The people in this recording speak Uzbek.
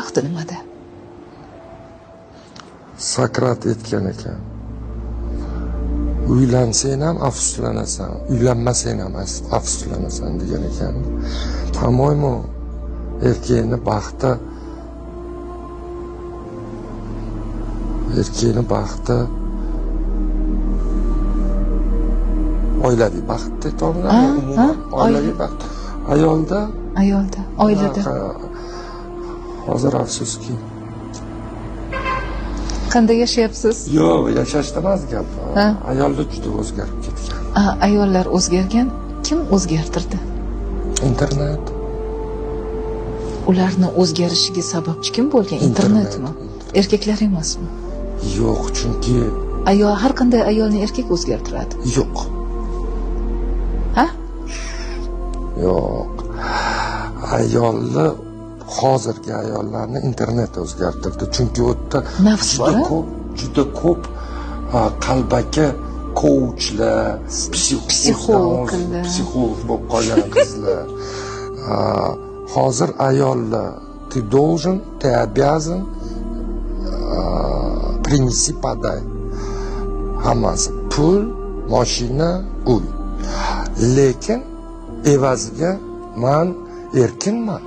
baxti nimada? Sokrat aytgan ekan. Uylansang ham afsuslanasan, uylanmasang ham afsuslanasan degan ekan. По-моему, erkakning baxti oilaviy baxt deb topiladi. Umuman oilaviy baxt. Ayolda, oilada. Hozir afsuski. Qanday yashayapsiz? Yo'q, yashashda emas gap. Ayolda juda o'zgarib ketgan. Ayollar o'zgargan. Kim o'zgartirdi? Internet. Ularni o'zgarishiga sababchi kim bo'lgan? Internetmi? Erkaklar emasmi? Yo'q, chunki har qanday ayolni erkak o'zgartiradi. Yo'q. Ha? Yo'q. Hozirgi ayollarni internet o'zgartirdi. Chunki u yerda juda ko'p qalbaki coachlar, psixolog bo'lib qolgan qizlar. Hozir ayollar ты должен, ты обязан принеси подай. Hammasi pul, mashina, uy. Lekin evaziga men erkinman.